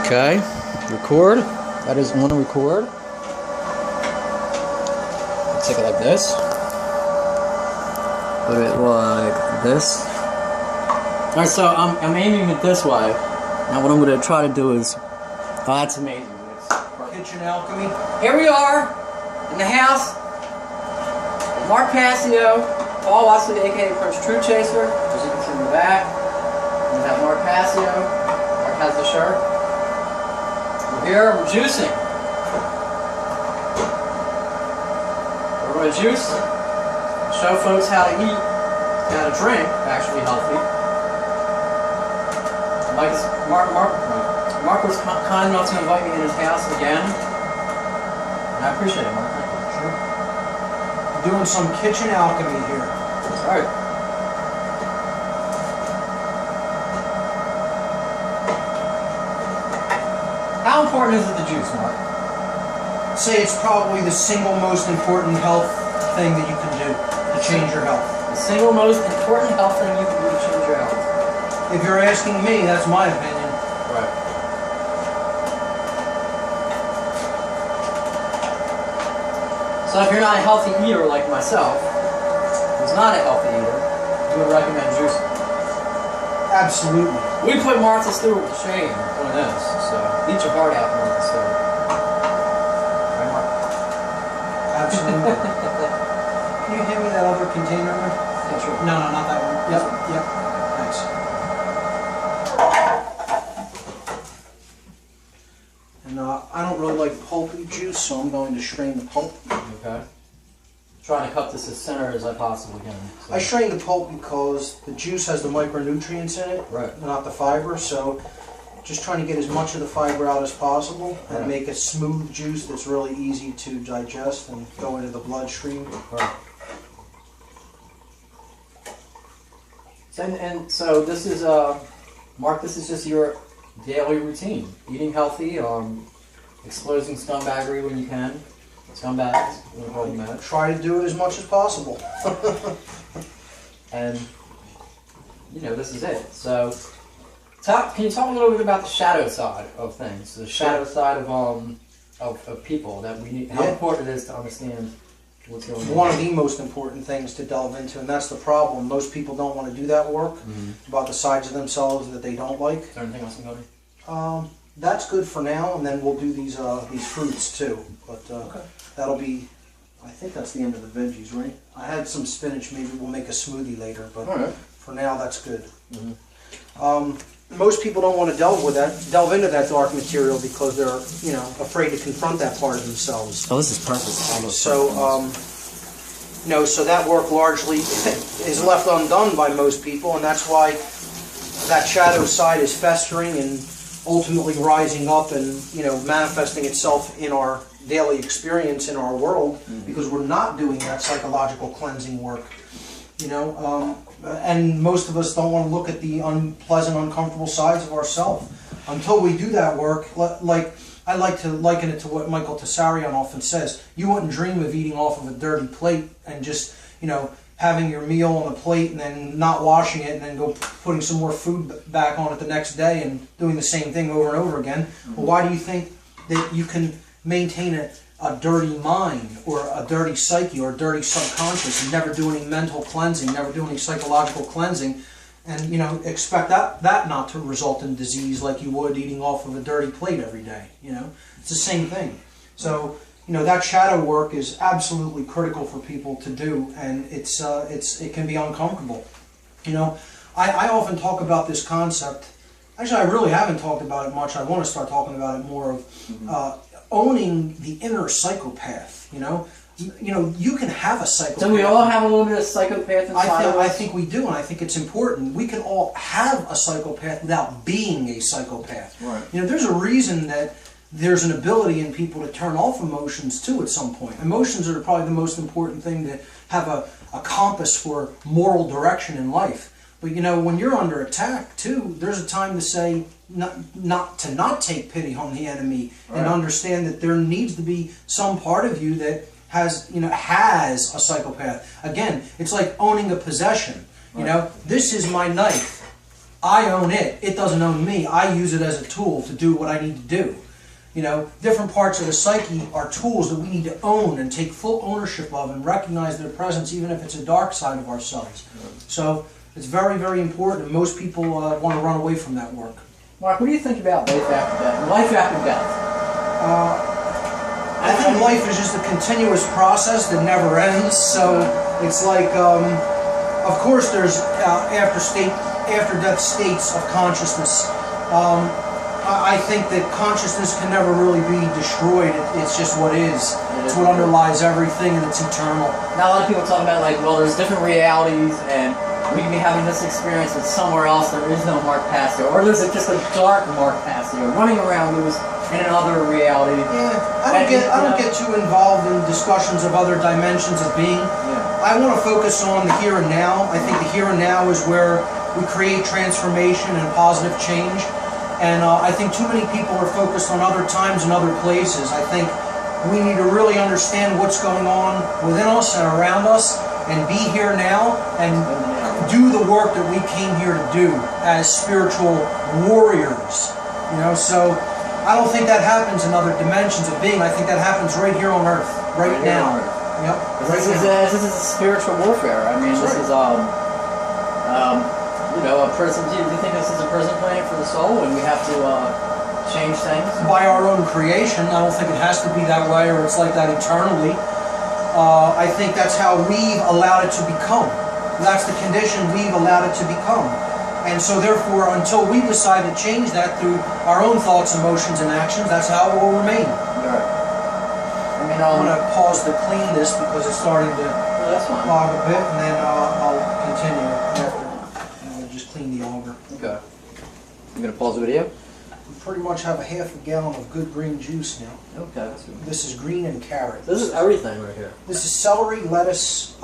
Okay, record. That is on record. Let's take it like this. Put it like this. Alright, so I'm aiming it this way. Now what I'm going to try to do is... Oh, that's amazing. Kitchen alchemy. Here we are, in the house. Mark Passio, Paul Watson, aka Prince True Chaser. As you can see in the back. We have Mark Passio. Mark has the shirt. We're here, we're juicing. We're going to juice. Show folks how to eat, how to drink, actually healthy. Mark was kind enough to invite me in his house again. And I appreciate it, Mark. Sure. Doing some kitchen alchemy here. Alright. How important is it to juice, Mark? Say it's probably the single most important health thing that you can do to change your health. The single most important health thing you can do to change your health. If you're asking me, that's my opinion. Right. So if you're not a healthy eater like myself, who's not a healthy eater, you would recommend juicing. Absolutely. We put Martha Stewart to shame doing this, so eat your heart out, Martha Stewart. Right, Mark? Absolutely. Can you hand me that other container? Yeah, sure. No, not that one. Yep. Thanks. And I don't really like pulpy juice, so I'm going to strain the pulp. Okay. Trying to cut this as center as I possibly can. So. I strain the pulp because the juice has the micronutrients in it, right, not the fiber, so just trying to get as much of the fiber out as possible and right, make a smooth juice that's really easy to digest and go into the bloodstream. Right. So this is, Mark, this is just your daily routine. Eating healthy, exposing scumbaggery when you can. Scumbags, we'll call them that. Try to do it as much as possible. And, you know, this is it. So, can you talk a little bit about the shadow side of things? The shadow side of people, that we need, how important it is to understand what's going on. One of the most important things to delve into, and that's the problem. Most people don't want to do that work about the sides of themselves that they don't like. Is there anything else I'm going? That's good for now, and then we'll do these fruits too. But okay. That'll be, I think that's the end of the veggies, right? I had some spinach. Maybe we'll make a smoothie later, but for now that's good. Most people don't want to delve into that dark material because they're, afraid to confront that part of themselves. Oh, this is perfect. So, so that work largely is left undone by most people, and that's why that shadow side is festering and ultimately rising up and, manifesting itself in our daily experience in our world because we're not doing that psychological cleansing work. And most of us don't want to look at the unpleasant, uncomfortable sides of ourselves until we do that work. Like I like to liken it to what Michael Tessarion often says. You wouldn't dream of eating off of a dirty plate and just, having your meal on the plate and then not washing it and then putting some more food back on it the next day and doing the same thing over and over again. Well, why do you think that you can maintain a dirty mind or a dirty psyche or a dirty subconscious and never do any mental cleansing, never do any psychological cleansing, and expect that not to result in disease like you would eating off of a dirty plate every day? It's the same thing. So that shadow work is absolutely critical for people to do, and it can be uncomfortable. I often talk about this concept. Actually, I really haven't talked about it much. I want to start talking about it more of owning the inner psychopath. You can have a psychopath. So we all have a little bit of psychopath inside of us? I think we do, and I think it's important. We can all have a psychopath without being a psychopath. Right. There's a reason that there's an ability in people to turn off emotions too at some point. Emotions are probably the most important thing to have a compass for moral direction in life. But when you're under attack too, there's a time to say not take pity on the enemy and understand that there needs to be some part of you that has a psychopath. Again, it's like owning a possession. This is my knife. I own it. It doesn't own me. I use it as a tool to do what I need to do. You know, different parts of the psyche are tools that we need to own and take full ownership of and recognize their presence, even if it's a dark side of ourselves. So it's very, very important, and most people want to run away from that work. Mark, what do you think about life after death? Life after death? I think life is just a continuous process that never ends. So it's like, of course, there's after-death states of consciousness. I think that consciousness can never really be destroyed. It's just what is. It's what underlies everything, and it's eternal. Now a lot of people talk about like, well, there's different realities, and we can be having this experience, but somewhere else there is no Mark Passio, or there's just a dark Mark Passio running around loose in another reality. Yeah, I don't get too involved in discussions of other dimensions of being. Yeah. I want to focus on the here and now. I think the here and now is where we create transformation and positive change. And I think too many people are focused on other times and other places. I think we need to really understand what's going on within us and around us, and be here now and do the work that we came here to do as spiritual warriors. You know, so I don't think that happens in other dimensions of being. I think that happens right here on Earth, right now. Yep. This is spiritual warfare. I mean, this is you know, a prison. Do you think this is a prison planet for the soul, and we have to change things by our own creation? I don't think it has to be that way, or it's like that eternally. I think that's how we've allowed it to become. That's the condition we've allowed it to become. And so therefore, until we decide to change that through our own thoughts, emotions, and actions, that's how it will remain. Right. I mean, I'm going to pause to clean this because it's starting to clog a bit, and then I'll continue after. Just clean the auger. Okay. I'm going to pause the video. We pretty much have a half a gallon of good green juice now. Okay, that's good. This is green and carrot. This is everything right here. This is celery, lettuce,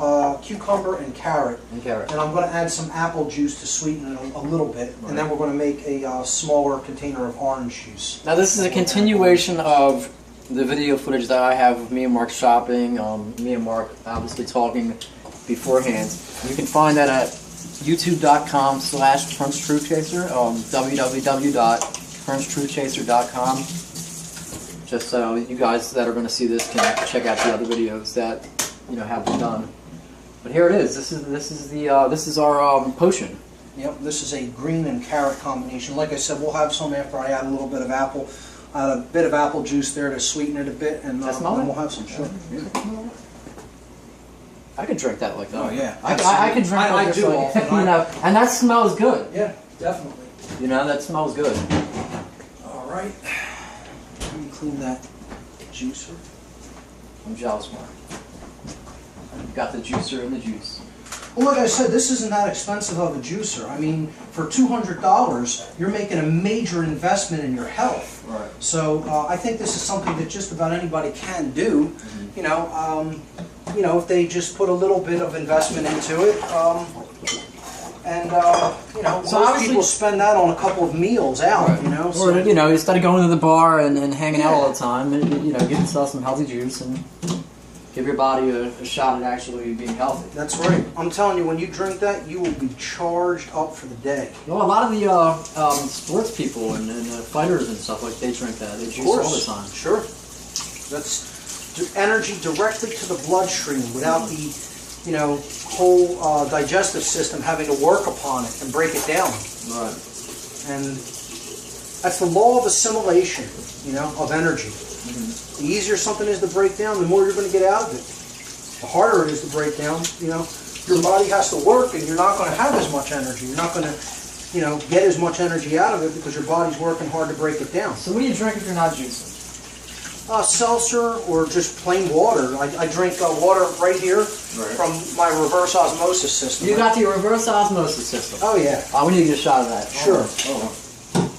cucumber, and carrot. And carrot. And I'm going to add some apple juice to sweeten it a little bit. Right. And then we're going to make a smaller container of orange juice. Now this is a continuation of the video footage that I have of me and Mark shopping, me and Mark obviously talking beforehand. You can find that at youtube.com/PrinceTruthChaser, www.PrinceTruthChaser.com. Just so you guys that are going to see this can check out the other videos that have been done. But here it is. This is our potion. Yep, this is a green and carrot combination. Like I said, we'll have some after I add a little bit of apple. Add a bit of apple juice there to sweeten it a bit, and then we'll have some. Sure. I could drink that like that. Oh yeah, I could drink that. I do, like, and that smells good. Yeah, definitely. That smells good. All right, let me clean that juicer. I'm jealous, Mark. You got the juicer and the juice. Well, like I said, this isn't that expensive of a juicer. I mean, for $200, you're making a major investment in your health. Right. So I think this is something that just about anybody can do. Mm-hmm. If they just put a little bit of investment into it, so most people spend that on a couple of meals out. Right. Or instead of going to the bar and hanging out all the time, get yourself some healthy juice and give your body a shot at actually being healthy. That's right. I'm telling you, when you drink that, you will be charged up for the day. A lot of the sports people and fighters and stuff, like, they drink that. They juice all the time. Sure. That's energy directly to the bloodstream without the, whole digestive system having to work upon it and break it down. Right. And that's the law of assimilation, of energy. Mm-hmm. The easier something is to break down, the more you're going to get out of it. The harder it is to break down, your body has to work, and you're not going to have as much energy. You're not going to, get as much energy out of it because your body's working hard to break it down. So what do you drink if you're not juicing? Seltzer or just plain water. I drink water right here from my reverse osmosis system. You got the reverse osmosis system? Oh, yeah. We need to get a shot of that. Sure. Oh.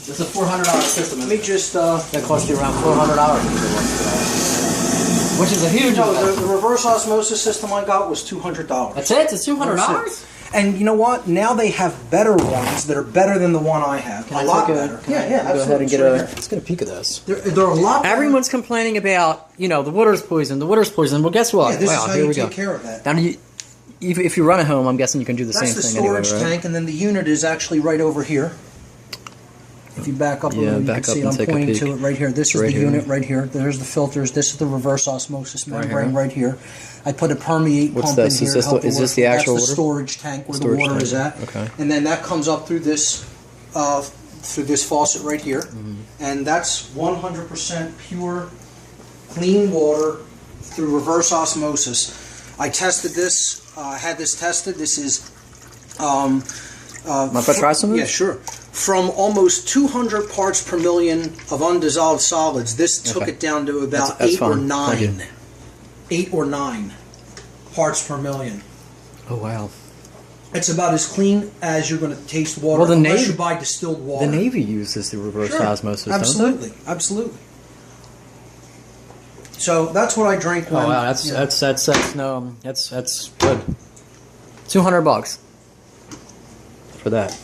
It's a $400 system. Let me just... that cost you around $400. Which is a huge investment. The reverse osmosis system I got was $200. That's it? It's $200? And you know what? Now they have better ones that are better than the one I have. A lot better. Yeah, go ahead and let's get a peek of this. They're a lot better. Everyone's complaining about, the water's poison, Well, guess what? Yeah, this is how you take care of that. Now, if you run a home, I'm guessing you can do the That's same the thing anyway, storage right? tank, and then the unit is actually right over here. If you back up a little, you back can up see and I'm take a pointing peek. to it right here. This is Right the here. unit right here. There's the filters. This is the reverse osmosis Right membrane here. right here. I put a permeate What's pump this? in Is here. this to help the- is the this work. the actual That's the water? storage tank where Storage the water tank. is at. Okay. And then that comes up through this faucet right here, and that's 100% pure, clean water through reverse osmosis. I tested this. I had this tested. This is. Mind if I try some of Yeah, this? sure. From almost 200 parts per million of undissolved solids, this took Okay. it down to about That's 8 or fine. Thank you. 9. 8 or 9 parts per million. Oh wow. It's about as clean as you're going to taste water Well, the unless Navy- you buy distilled water. The Navy uses the reverse Sure. osmosis, don't they? Absolutely, absolutely. So that's what I drink Oh when. wow, that's you know, that's good. $200 for that.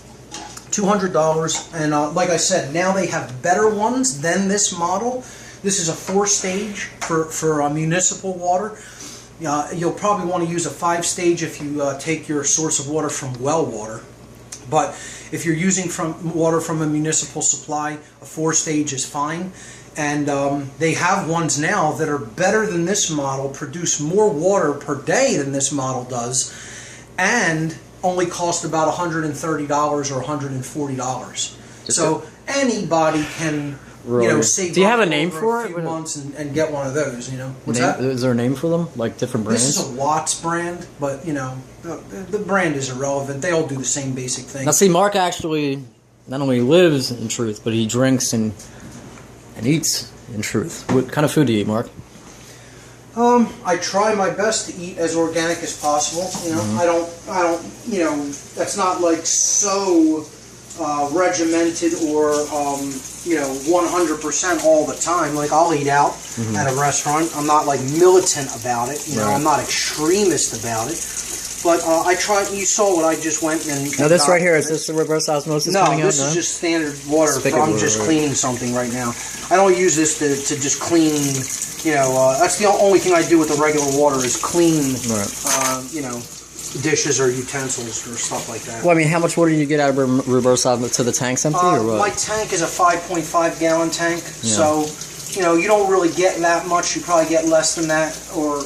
$200, and like I said, now they have better ones than this model. This is a 4-stage for municipal water. You'll probably want to use a 5-stage if you take your source of water from well water. But if you're using water from a municipal supply, a 4-stage is fine. And they have ones now that are better than this model, produce more water per day than this model does, and only cost about $130 or $140. So anybody can, Really? save Do you have up a name over for a it? few months and get one of those. What's that? Is there a name for them? Like different brands? This is a Watts brand, but the brand is irrelevant. They all do the same basic thing. Now see, Mark actually not only lives in truth, but he drinks and eats in truth. What kind of food do you eat, Mark? I try my best to eat as organic as possible. I don't. That's not like so regimented or 100% all the time. Like I'll eat out at a restaurant. I'm not like militant about it. Right. I'm not extremist about it. But I try. You saw what I just went and. Now this got. right here, is this the reverse osmosis No, coming out? this is just standard water. Spigot I'm water, just right. cleaning something right now. I don't use this to just clean. That's the only thing I do with the regular water is clean. Right. Dishes or utensils or stuff like that. Well, I mean, how much water do you get out of reverse osmosis to the tank's empty, or what? My tank is a 5.5 gallon tank, so you don't really get that much. You probably get less than that, or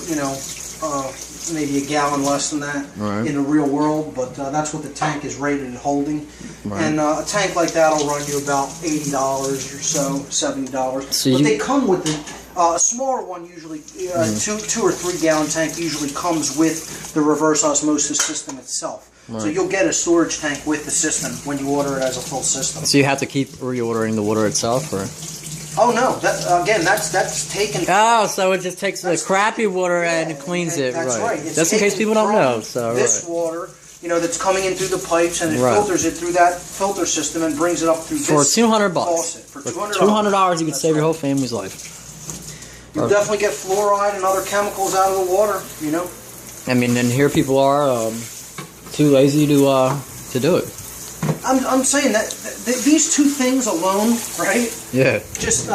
maybe a gallon less than that Right. in the real world. But that's what the tank is rated at holding. Right. And a tank like that will run you about $80 or so, $70. So But you- they come with a smaller one usually, 2 or 3 gallon tank usually comes with the reverse osmosis system itself. So Right. you'll get a storage tank with the system when you order it as a full system. So you have to keep reordering the water itself, or? Oh no, that's taken. Oh, so it just takes the That's- crappy water Yeah, and cleans it, That's right. It's Just in case taken people don't from know. So this right. water, that's coming in through the pipes, and it Right. filters it through that filter system and brings it up through For this $200. faucet. For $200. $200, you could That's save your right. whole family's life. You'll definitely get fluoride and other chemicals out of the water. I mean, and here people are too lazy to do it. I'm saying that these two things alone, right? Yeah. Just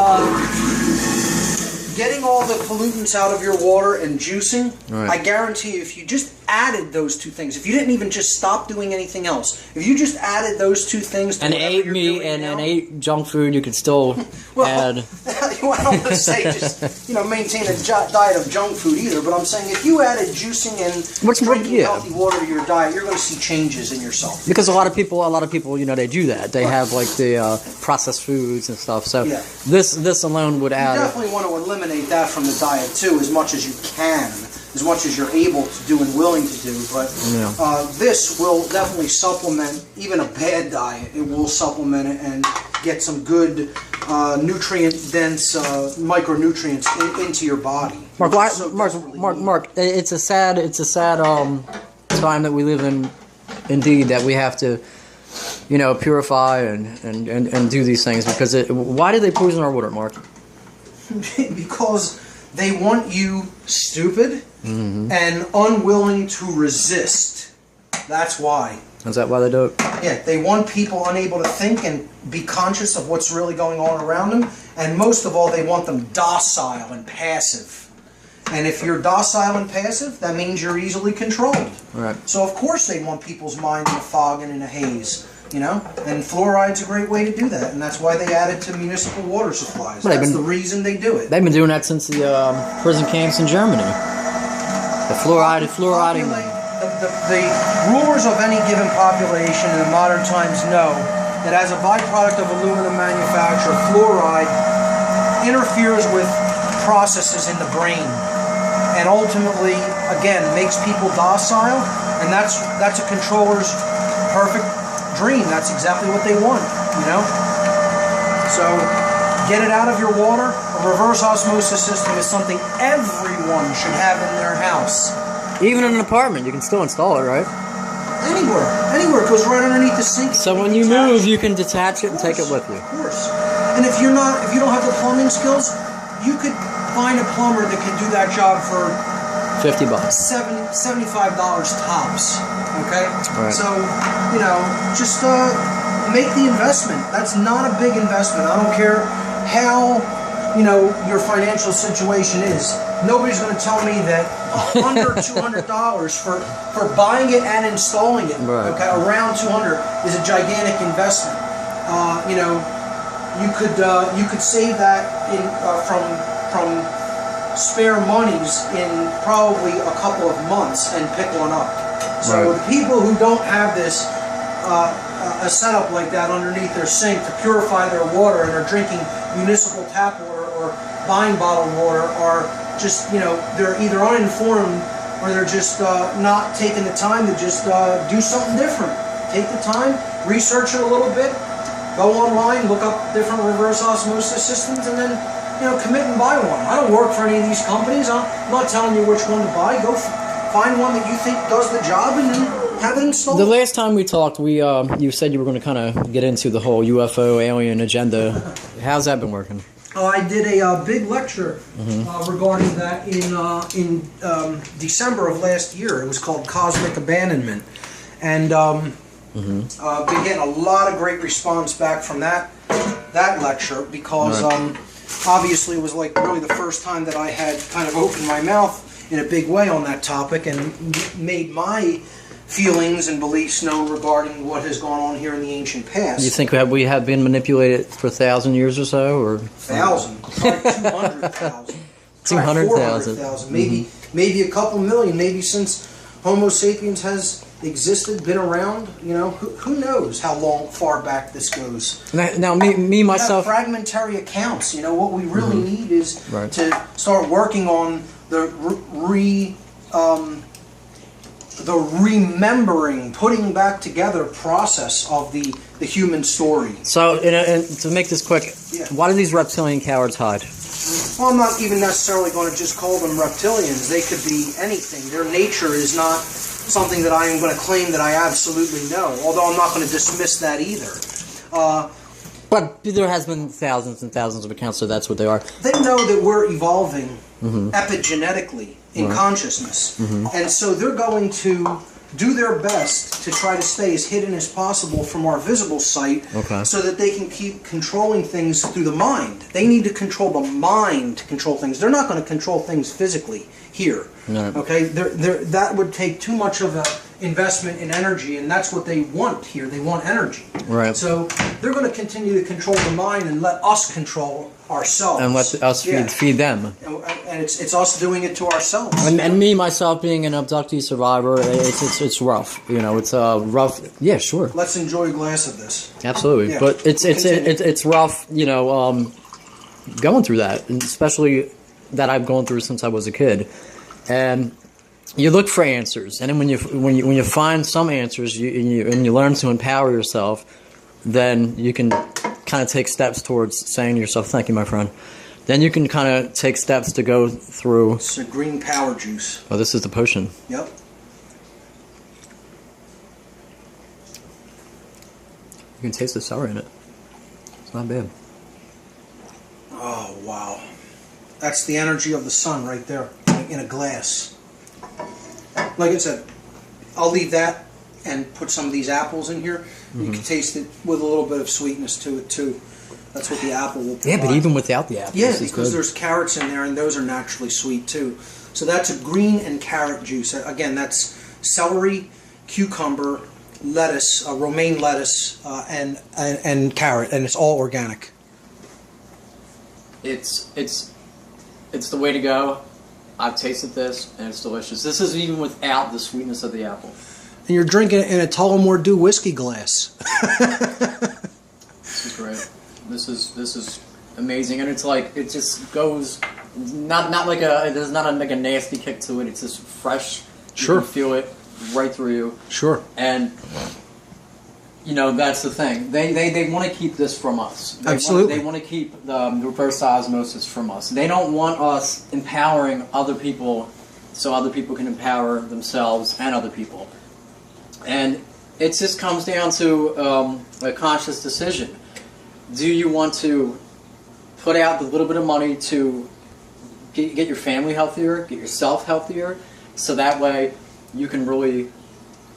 getting all the pollutants out of your water and juicing, Right. I guarantee you, if you just added those two things, if you didn't even just stop doing anything else, if you just added those two things to And whatever ate you're meat doing and now- ate junk food, you could still well, add. I don't want to say just maintain a diet of junk food either, but I'm saying if you added juicing and drinking yeah. healthy water to your diet, you're going to see changes in yourself. Because a lot of people, they do that. They have like the processed foods and stuff. So Yeah. this alone would You add. definitely want to eliminate that from the diet too, as much as you can, as much as you're able to do and willing to do. But Yeah. this will definitely supplement even a bad diet. It will supplement it and get some good nutrient-dense micronutrients into your body. Mark, which why, is so Mark, desperately Mark, needed. Mark, it's a sad time that we live in. Indeed, that we have to, purify and do these things because why do they poison our water, Mark? Because they want you stupid and unwilling to resist. That's why. Is that why they do it? Yeah, they want people unable to think and be conscious of what's really going on around them. And most of all, they want them docile and passive. And if you're docile and passive, that means you're easily controlled. Right. So of course they want people's mind in a fog and in a haze, you know? And fluoride's a great way to do that, and that's why they add it to municipal water supplies. Well, That's the reason they do it. They've been doing that since the prison camps in Germany. The fluoriding. The rulers of any given population in the modern times know that as a byproduct of aluminum manufacture, fluoride interferes with processes in the brain and ultimately, again, makes people docile, and that's a controller's perfect dream. That's exactly what they want, you know? So, get it out of your water. A reverse osmosis system is something everyone should have in their house. Even in an apartment, you can still install it, right? Anywhere. It goes right underneath the sink. So when you move, you can detach it and take it with you. Of course. And if you don't have the plumbing skills, you could find a plumber that can do that job for $50. $75 tops. Okay? Right. So, you know, just make the investment. That's not a big investment. I don't care how, you know, your financial situation is. Nobody's going to tell me that under $200 for buying it and installing it, right. Okay, around $200 is a gigantic investment. You know, you could save that in from spare monies in probably a couple of months and pick one up. So right. The people who don't have this a setup like that underneath their sink to purify their water and are drinking municipal tap water or buying bottled water are just, you know, they're either uninformed or they're just not taking the time to just do something different. Take the time, research it a little bit, go online, look up different reverse osmosis systems, and then, you know, commit and buy one. I don't work for any of these companies. I'm not telling you which one to buy. Go find one that you think does the job and then have it installed. The last time we talked, you said you were going to kind of get into the whole UFO alien agenda. How's that been working? I did a big lecture regarding that in December of last year. It was called Cosmic Abandonment, and been getting a lot of great response back from that lecture because obviously it was like really the first time that I had kind of opened my mouth in a big way on that topic and made my feelings and beliefs known regarding what has gone on here in the ancient past. You think we have been manipulated for 1,000 years or so, or 1,000? Probably 200,000. 200,000. 400,000. Maybe a couple million. Maybe since Homo sapiens has existed, been around. You know, who knows how far back this goes. Now me myself. We have fragmentary accounts. You know, what we really need is to start working on the remembering, putting back together process of the human story. So, and to make this quick, why do these reptilian cowards hide? Well, I'm not even necessarily going to just call them reptilians. They could be anything. Their nature is not something that I am going to claim that I absolutely know, although I'm not going to dismiss that either. But there has been thousands and thousands of accounts, so that's what they are. They know that we're evolving epigenetically in consciousness. And so they're going to do their best to try to stay as hidden as possible from our visible sight so that they can keep controlling things through the mind. They need to control the mind to control things. They're not going to control things physically here. No. Okay? That would take too much of an investment in energy, and that's what they want here. They want energy. Right. So they're going to continue to control the mind and let us control ourselves. And let us feed them. And it's us doing it to ourselves. And me, myself, being an abductee survivor, it's rough. You know, it's rough. Yeah, sure. Let's enjoy a glass of this. Absolutely. Yeah. But it's rough, you know, going through that, and especially that I've gone through since I was a kid. And you look for answers, and then when you find some answers, you learn to empower yourself, then you can kind of take steps towards saying to yourself, "Thank you, my friend." Then you can kind of take steps to go through. It's a green power juice. Oh, this is the potion. Yep. You can taste the sour in it. It's not bad. Oh wow, that's the energy of the sun right there in a glass. Like I said, I'll leave that and put some of these apples in here. You can taste it with a little bit of sweetness to it too. That's what the apple will provide. Yeah, but even without the apple, yeah, this is because good. there's carrots in there, and those are naturally sweet too. So that's a green and carrot juice. Again, that's celery, cucumber, lettuce, romaine lettuce, and carrot, and it's all organic. It's the way to go. I've tasted this, and it's delicious. This is even without the sweetness of the apple. And you're drinking it in a Tullamore Dew whiskey glass. This is great. This is amazing, and it's like it just goes not like there's not like a nasty kick to it. It's just fresh. Sure. You can feel it right through you. Sure. And you know that's the thing. They want to keep this from us. Absolutely. They want to keep the reverse osmosis from us. They don't want us empowering other people, so other people can empower themselves and other people. And it just comes down to a conscious decision. Do you want to put out the little bit of money to get your family healthier, get yourself healthier, so that way you can really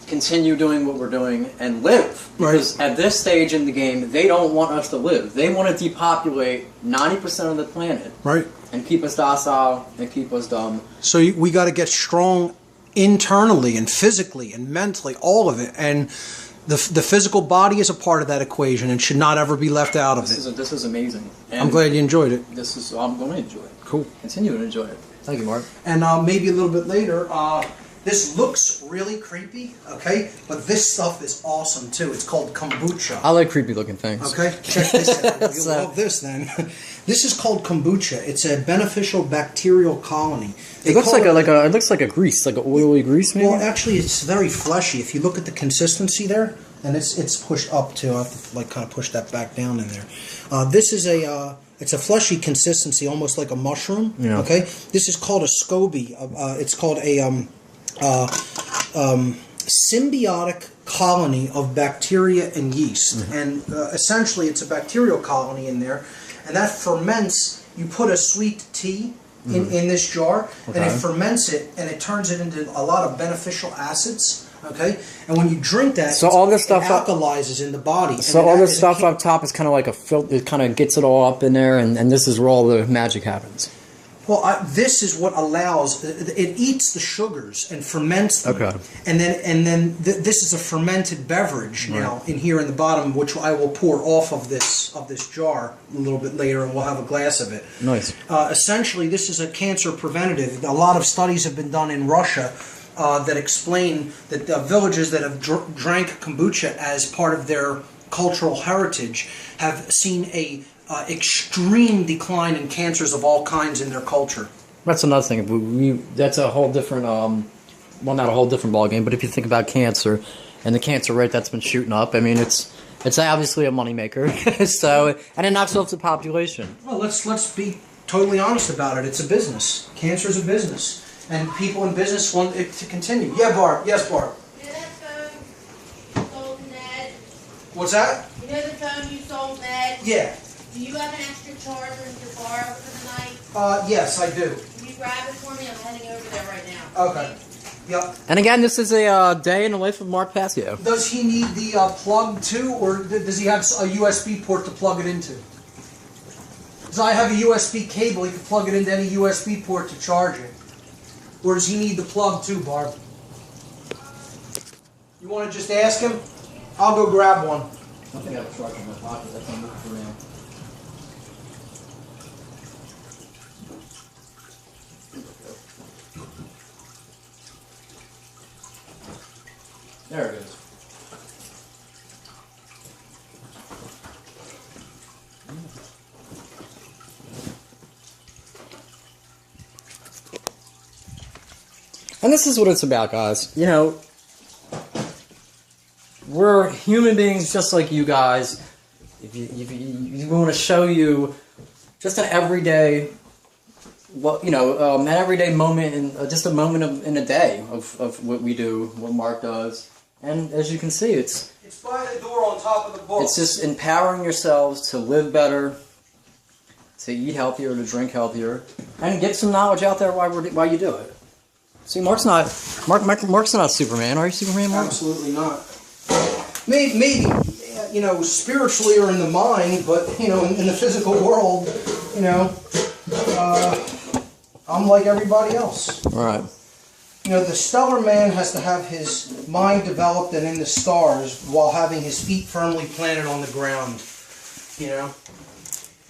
continue doing what we're doing and live? Because at this stage in the game, they don't want us to live. They want to depopulate 90% of the planet. Right. And keep us docile and keep us dumb. So we got to get strong internally and physically and mentally, all of it. And the physical body is a part of that equation and should not ever be left out of it. This is amazing. And I'm glad you enjoyed it. I'm going to enjoy it. Cool. Continue to enjoy it. Thank you, Mark. And maybe a little bit later, this looks really creepy, okay? But this stuff is awesome too. It's called kombucha. I like creepy looking things. Okay, check this out. You'll love this then. This is called kombucha. It's a beneficial bacterial colony. It looks like it looks like a grease, like an oily grease, maybe. Well, actually, it's very fleshy. If you look at the consistency there, and it's pushed up too. I have to like kind of push that back down in there. This is it's a fleshy consistency, almost like a mushroom. Yeah. Okay. This is called a SCOBY. It's called a symbiotic colony of bacteria and yeast, Mm-hmm. and essentially it's a bacterial colony in there, and that ferments. You put a sweet tea in this jar, and it ferments it, and it turns it into a lot of beneficial acids. Okay, and when you drink that, So all this stuff it alkalizes in the body. So all this stuff up top is kind of like a filter. It kind of gets it all up in there, and this is where all the magic happens. Well, this is what allows it eats the sugars and ferments them. Okay. And then this is a fermented beverage now in here in the bottom, which I will pour off of this jar a little bit later, and we'll have a glass of it. Nice. Essentially, this is a cancer preventative. A lot of studies have been done in Russia that explain that villages that have drank kombucha as part of their cultural heritage have seen a extreme decline in cancers of all kinds in their culture. That's another thing. That's a whole different, well, not a whole different ballgame, but if you think about cancer and the cancer rate that's been shooting up, I mean, it's obviously a moneymaker. So, and it knocks off the population. Well, let's be totally honest about it. It's a business. Cancer is a business. And people in business want it to continue. Yeah, Barb. Yes, Barb. You know that phone you sold Ned? What's that? You know the phone you sold Ned? Yeah. Do you have an extra charger to borrow for the night? Yes, I do. Can you grab it for me? I'm heading over there right now. Okay. Yep. And again, this is a day in the life of Mark Passio. Does he need the plug too, or does he have a USB port to plug it into? Because I have a USB cable, he can plug it into any USB port to charge it. Or does he need the plug too, Barb? You want to just ask him? I'll go grab one. I think I have a charger in my pocket. That's what I'm looking for now. There it is. And this is what it's about, guys. You know, we're human beings just like you guys. If you want to show you just an everyday, well, you know, an everyday moment, in just a moment in a day of what we do, what Mark does. And as you can see, it's by the door on top of the book. It's just empowering yourselves to live better, to eat healthier, to drink healthier, and get some knowledge out there while you do it. See, Mark's not Superman. Are you Superman, Mark? Absolutely not. Maybe you know, spiritually or in the mind, but, you know, in the physical world, you know, I'm like everybody else. Right. You know, the stellar man has to have his mind developed and in the stars while having his feet firmly planted on the ground, you know.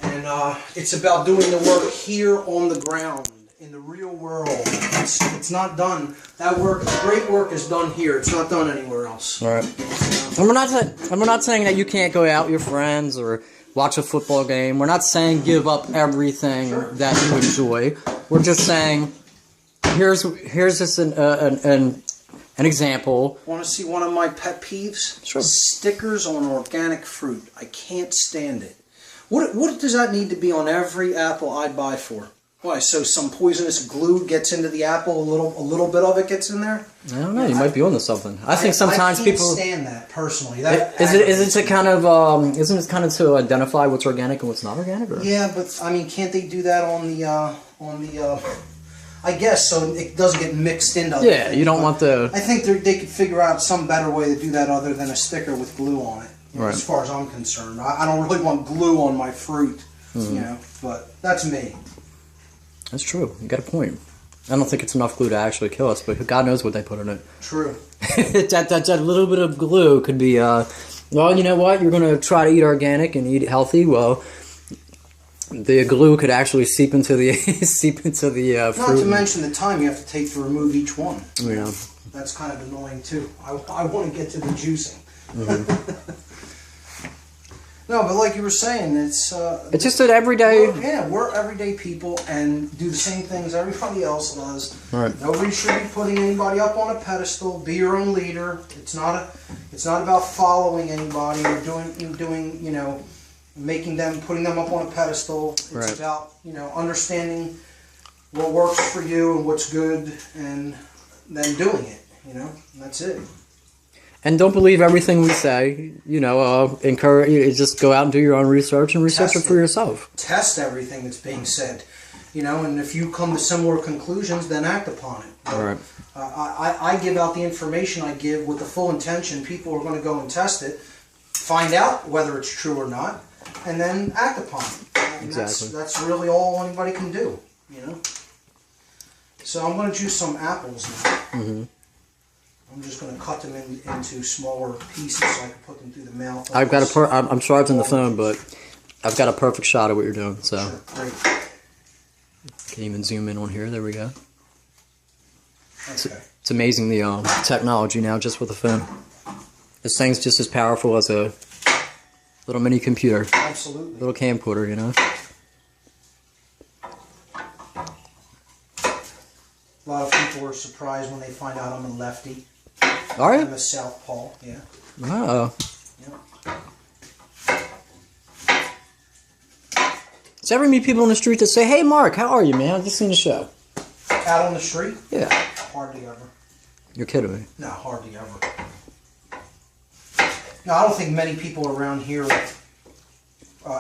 And it's about doing the work here on the ground, in the real world. It's not done. That work, great work is done here. It's not done anywhere else. All right. And we're not saying that you can't go out with your friends or watch a football game. We're not saying give up everything that you enjoy. We're just saying here's just an example. Want to see one of my pet peeves? Sure. Stickers on organic fruit. I can't stand it. What does that need to be on every apple I buy for? Why? So some poisonous glue gets into the apple, a little bit of it gets in there? I don't know. You might be onto something. I think sometimes I can't people stand that personally. Isn't it kind of to identify what's organic and what's not organic? Or? Yeah, but I mean, can't they do that on the? I guess so. It doesn't get mixed into. Other things, you don't want the. I think they could figure out some better way to do that other than a sticker with glue on it. Right. As far as I'm concerned, I don't really want glue on my fruit. Mm-hmm. You know, but that's me. That's true. You got a point. I don't think it's enough glue to actually kill us, but God knows what they put in it. True. that little bit of glue could be. Well, you know what? You're going to try to eat organic and eat healthy. Well, the glue could actually seep into the fruit. Not to mention the time you have to take to remove each one. Yeah. That's kind of annoying too. I want to get to the juicing. Mm-hmm. No, but like you were saying, it's just that everyday. We're everyday people and do the same things everybody else does. Right. Nobody should be putting anybody up on a pedestal. Be your own leader. It's not about following anybody or doing you know, putting them up on a pedestal. It's about, you know, understanding what works for you and what's good, and then doing it. You know, and that's it. And don't believe everything we say. You know, encourage you just go out and do your own research and research it for yourself. Test everything that's being said. You know, and if you come to similar conclusions, then act upon it. But, right. I give out the information I give with the full intention people are going to go and test it, find out whether it's true or not, and then act upon it. And exactly. That's really all anybody can do. You know. So I'm going to juice some apples now. Mm-hmm. I'm just going to cut them into smaller pieces so I can put them through the mouth. I've got I'm charging the phone, but I've got a perfect shot of what you're doing. So, sure. Great. Can even zoom in on here. There we go. Okay. It's amazing the technology now just with the phone. This thing's just as powerful as a little mini computer. Absolutely. Little camcorder, you know. A lot of people are surprised when they find out I'm a lefty. Are you? I'm a southpaw, yeah. Oh. Yeah. So ever meet people on the street that say, "Hey, Mark, how are you, man? I've just seen the show." Out on the street? Yeah. Hardly ever. You're kidding me. No, hardly ever. No, I don't think many people around here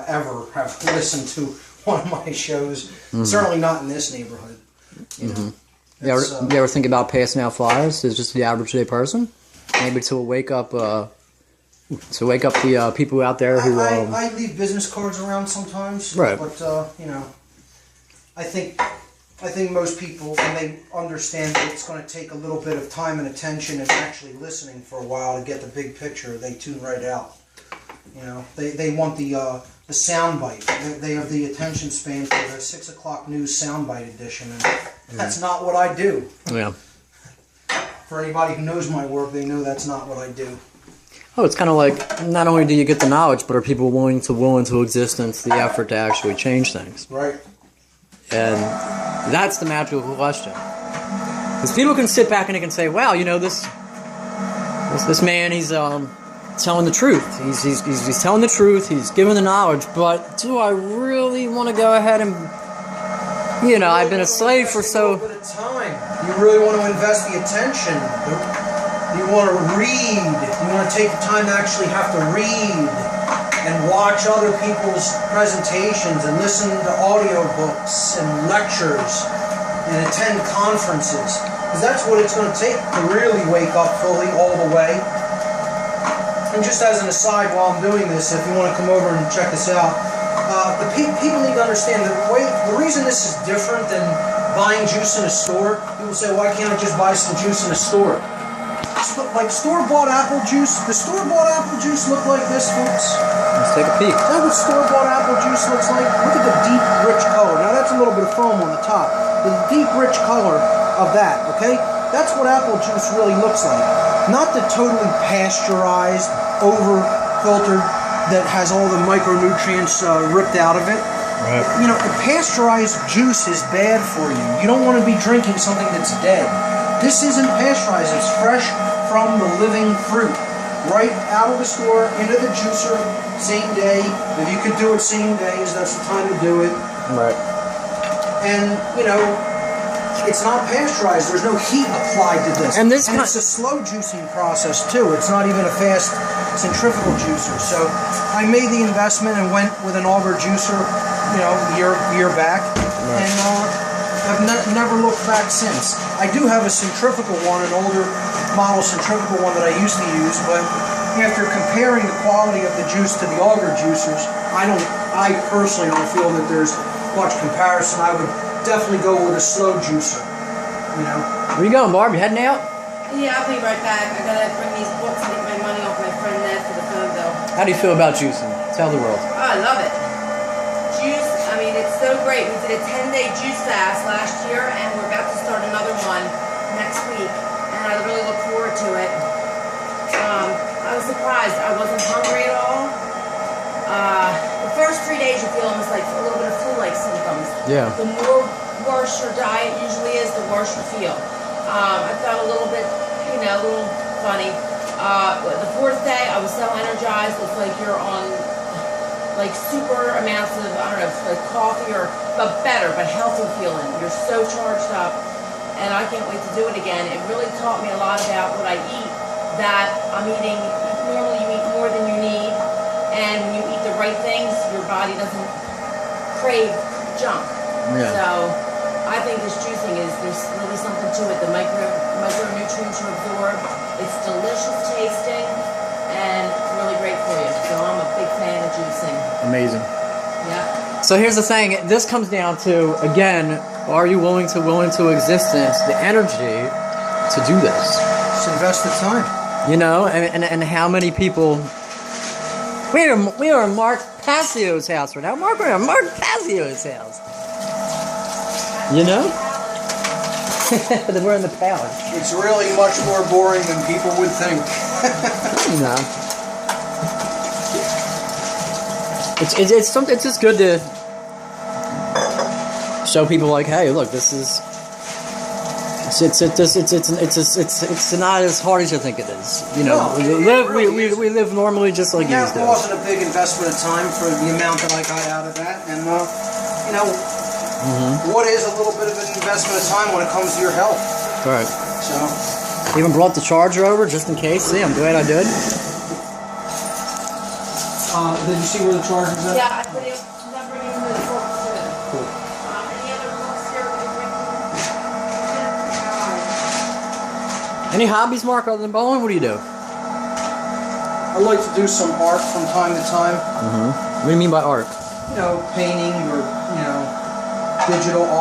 ever have listened to one of my shows. Mm-hmm. Certainly not in this neighborhood. You know? You ever think about passing out flyers to just the average day person? Maybe to wake up the people out there who. I leave business cards around sometimes. Right. But you know, I think most people, when they understand that it's going to take a little bit of time and attention and actually listening for a while to get the big picture, they tune right out. You know, they want the soundbite. They have the attention span for the 6 o'clock news soundbite edition, and that's not what I do. Yeah. For anybody who knows my work, they know that's not what I do. Oh, it's kind of like, not only do you get the knowledge, but are people willing to will into existence the effort to actually change things? Right. And that's the magical question. Because people can sit back and they can say, "Wow, you know, this man, he's telling the truth. He's telling the truth. He's giving the knowledge. But do I really want to go ahead and, you know, I've been a slave for so." A little bit of time. You really want to invest the attention. You want to read. You want to take the time to actually have to read and watch other people's presentations and listen to audiobooks and lectures and attend conferences. Because that's what it's going to take to really wake up fully all the way. And just as an aside, while I'm doing this, if you want to come over and check this out, people need to understand the reason this is different than buying juice in a store. People say, why can't I just buy some juice in a store? Like store-bought apple juice. The store-bought apple juice look like this, folks. Let's take a peek. Is that what store-bought apple juice looks like? Look at the deep, rich color. Now that's a little bit of foam on the top. The deep, rich color of that, okay? That's what apple juice really looks like. Not the totally pasteurized, over-filtered, that has all the micronutrients ripped out of it. Right. You know, the pasteurized juice is bad for you. You don't want to be drinking something that's dead. This isn't pasteurized. It's fresh from the living fruit. Right out of the store, into the juicer, same day. If you could do it same day, that's the time to do it. Right. And, you know, it's not pasteurized. There's no heat applied to this. And it's a slow juicing process, too. It's not even a fast centrifugal juicer. So I made the investment and went with an auger juicer, you know, year back. Right. And I've never looked back since. I do have a centrifugal one, an older model centrifugal one that I used to use, but after comparing the quality of the juice to the auger juicers, I personally don't feel that there's much comparison. I would definitely go with a slow juicer, you know. Where you going, Barb? You heading out? Yeah, I'll be right back. I gotta bring these books and get my money off my friend Ned for the phone bill. How do you feel about juicing? Tell the world. Oh, I love it. Juice, I mean, it's so great. We did a 10-day juice fast last year, and we're about to start another one next week, and I really look forward to it. I was surprised. I wasn't hungry at all. The first 3 days you feel almost like a little bit of flu-like symptoms. Yeah. The worse your diet usually is, the worse you feel. I felt a little bit, you know, a little funny. The fourth day, I was so energized. It's like you're on like super amounts of, I don't know, like coffee but better, but healthy feeling. You're so charged up, and I can't wait to do it again. It really taught me a lot about what I eat, that I'm eating, normally you eat more than you need, and when you eat the right things, your body doesn't crave junk. Yeah. So I think this juicing there's really something to it. The micronutrients are absorbed. It's delicious tasting and really great for you. So I'm a big fan of juicing. Amazing. Yeah. So here's the thing. This comes down to, again, are you willing to existence the energy to do this? Just invest the time. You know, and how many people... We are at Mark Passio's house right now. We're at Mark Passio's house. You know? We're in the palace. It's really much more boring than people would think. You know. It's something. It's just good to show people like, hey, look, this is. It's not as hard as you think it is. You know, no, we live normally just like you do. It wasn't a big investment of time for the amount that I got out of that, and you know, what is a little bit of an investment of time when it comes to your health? Right. So, even brought the charger over just in case. See, I'm glad I did. did you see where the charger's at? Yeah, I put it. I'm bringing the books too. Cool. Any other books here we can bring? Any hobbies, Mark, other than bowling? What do you do? I like to do some art from time to time. What do you mean by art? You know, painting or, you know, digital art.